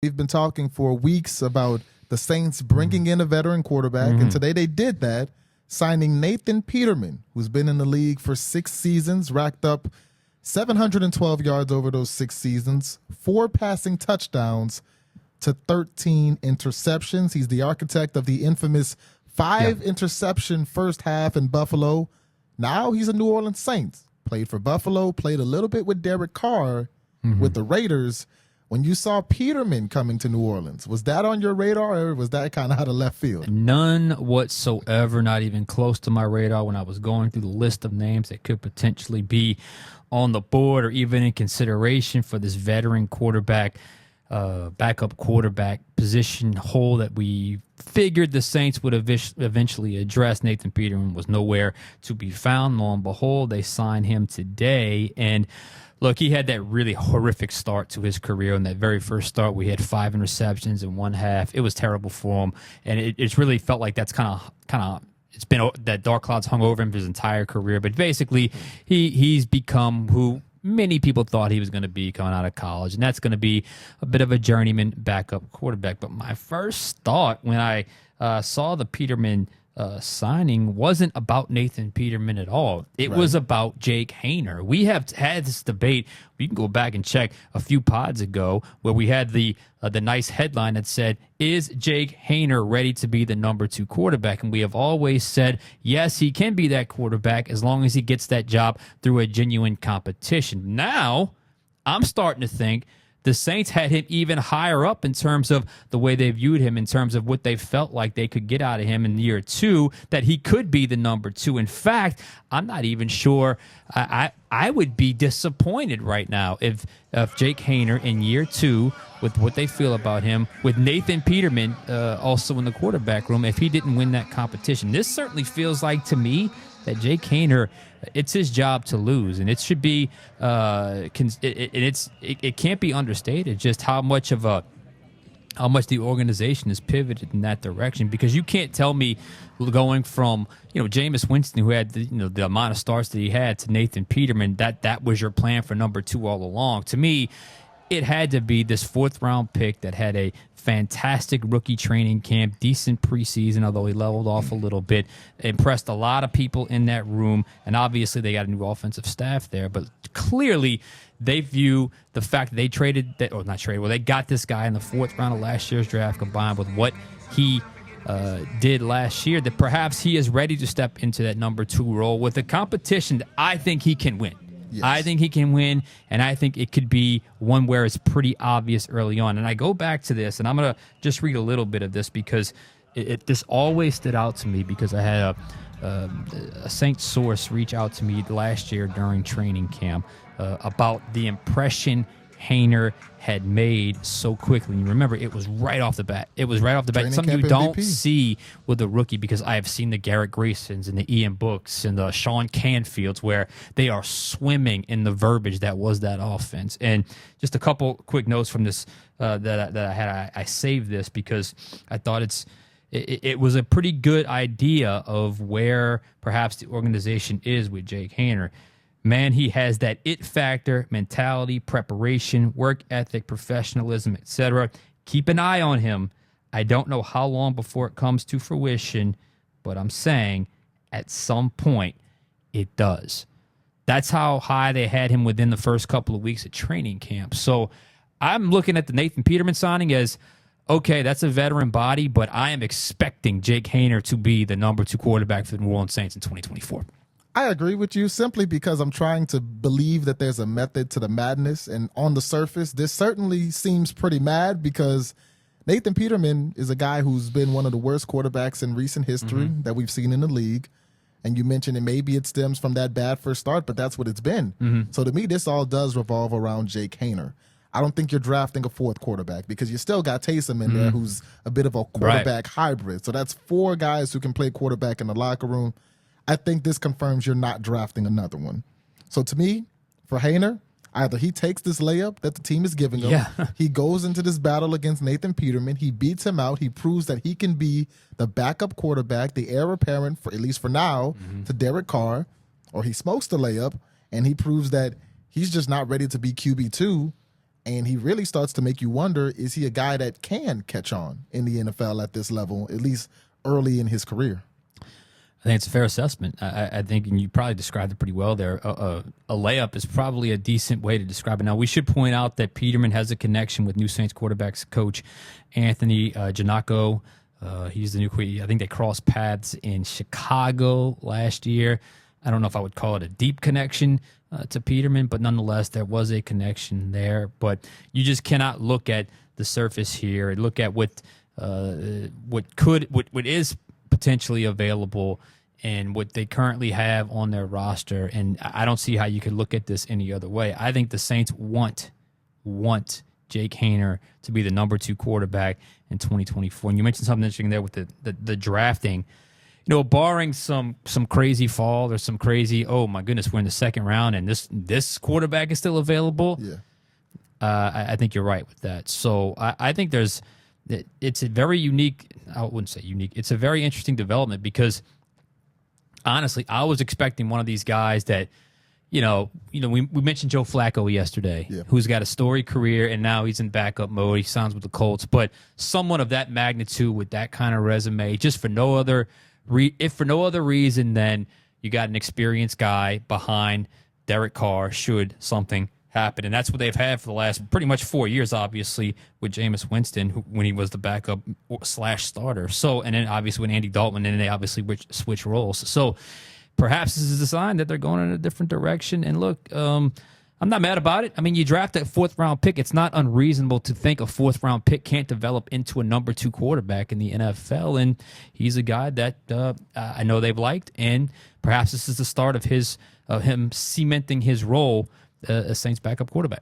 We've been talking for weeks about the Saints bringing in a veteran quarterback, and today they did that, signing Nathan Peterman, who's been in the league for 6 seasons, racked up 712 yards over those 6 seasons, 4 passing touchdowns to 13 interceptions. He's the architect of the infamous 5-interception first half in Buffalo. Now he's a New Orleans Saints. Played for Buffalo, played a little bit with Derek Carr with the Raiders. When you saw Peterman coming to New Orleans, was that on your radar, or was that kind of out of left field? None whatsoever, not even close to my radar when I was going through the list of names that could potentially be on the board or even in consideration for this veteran quarterback, backup quarterback position hole that we figured the Saints would eventually address. Nathan Peterman was nowhere to be found. Lo and behold, they signed him today. And look, he had that really horrific start to his career. In that very first start, we had 5 interceptions in one half. It was terrible for him, and it's really felt like that's kind of it's been that dark clouds hung over him his entire career. But basically, he's become who many people thought he was going to be coming out of college, and that's going to be a bit of a journeyman backup quarterback. But my first thought when I saw the Peterman signing wasn't about Nathan Peterman at all. It was about Jake Haener. We have had this debate. We can go back and check a few pods ago where we had the nice headline that said, "Is Jake Haener ready to be the number 2 quarterback?" And we have always said, yes, he can be that quarterback as long as he gets that job through a genuine competition. Now, I'm starting to think the Saints had him even higher up in terms of the way they viewed him, in terms of what they felt like they could get out of him in year 2, that he could be the number 2. In fact, I'm not even sure. I would be disappointed right now if Jake Haener in year 2, with what they feel about him, with Nathan Peterman also in the quarterback room, if he didn't win that competition. This certainly feels like, to me, that Jake Haener, it's his job to lose, and it should be. It can't be understated just how much the organization has pivoted in that direction. Because you can't tell me going from Jameis Winston, who had the amount of starts that he had, to Nathan Peterman, that was your plan for number 2 all along. To me, it had to be this 4th-round pick that had a fantastic rookie training camp, decent preseason, although he leveled off a little bit, impressed a lot of people in that room, and obviously they got a new offensive staff there. But clearly they view the fact that they they got this guy in the 4th round of last year's draft, combined with what he did last year, that perhaps he is ready to step into that number 2 role with a competition that I think he can win. Yes. I think he can win, and I think it could be one where it's pretty obvious early on. And I go back to this, and I'm going to just read a little bit of this because this always stood out to me, because I had a Saints source reach out to me last year during training camp about the impression Haener had made so quickly. And remember, it was right off the bat. Something you don't see with a rookie, because I have seen the Garrett Graysons and the Ian Books and the Sean Canfields where they are swimming in the verbiage that was that offense. And just a couple quick notes from this that I had. I saved this because I thought it was a pretty good idea of where perhaps the organization is with Jake Haener. Man, he has that it factor, mentality, preparation, work ethic, professionalism, etc. Keep an eye on him. I don't know how long before it comes to fruition, but I'm saying at some point it does. That's how high they had him within the first couple of weeks of training camp. So I'm looking at the Nathan Peterman signing as, okay, that's a veteran body, but I am expecting Jake Haener to be the number 2 quarterback for the New Orleans Saints in 2024. I agree with you, simply because I'm trying to believe that there's a method to the madness. And on the surface, this certainly seems pretty mad, because Nathan Peterman is a guy who's been one of the worst quarterbacks in recent history that we've seen in the league. And you mentioned it, maybe it stems from that bad first start, but that's what it's been. So to me, this all does revolve around Jake Haener. I don't think you're drafting a 4th quarterback, because you still got Taysom in there, who's a bit of a quarterback hybrid. So that's 4 guys who can play quarterback in the locker room. I think this confirms you're not drafting another one. So to me, for Haener, either he takes this layup that the team is giving him, he goes into this battle against Nathan Peterman, he beats him out, he proves that he can be the backup quarterback, the heir apparent, for at least for now, to Derek Carr, or he smokes the layup, and he proves that he's just not ready to be QB2, And he really starts to make you wonder, is he a guy that can catch on in the NFL at this level, at least early in his career? I think it's a fair assessment. I think, and you probably described it pretty well there, a layup is probably a decent way to describe it. Now, we should point out that Peterman has a connection with new Saints quarterbacks coach Anthony Giannacco. He's the new QB. I think they crossed paths in Chicago last year. I don't know if I would call it a deep connection to Peterman, but nonetheless, there was a connection there. But you just cannot look at the surface here and look at what is potentially available and what they currently have on their roster. And I don't see how you could look at this any other way. I think the Saints want Jake Haener to be the number 2 quarterback in 2024. And you mentioned something interesting there with the drafting. You know, barring some crazy fall or some crazy, oh my goodness, we're in the second round and this quarterback is still available. Yeah. I think you're right with that. So I think it's a very unique, I wouldn't say unique, it's a very interesting development because honestly, I was expecting one of these guys that, we mentioned Joe Flacco yesterday, who's got a storied career and now he's in backup mode. He signs with the Colts, but someone of that magnitude with that kind of resume, just for no other reason than you got an experienced guy behind Derek Carr should something happen. And that's what they've had for the last pretty much 4 years, obviously, with Jameis Winston, when he was the backup / starter. So, and then obviously with Andy Dalton, and then they obviously switch roles. So perhaps this is a sign that they're going in a different direction. And look, I'm not mad about it. I mean, you draft a 4th-round pick. It's not unreasonable to think a 4th-round pick can't develop into a number 2 quarterback in the NFL. And he's a guy that I know they've liked. And perhaps this is the start of him cementing his role as Saints backup quarterback.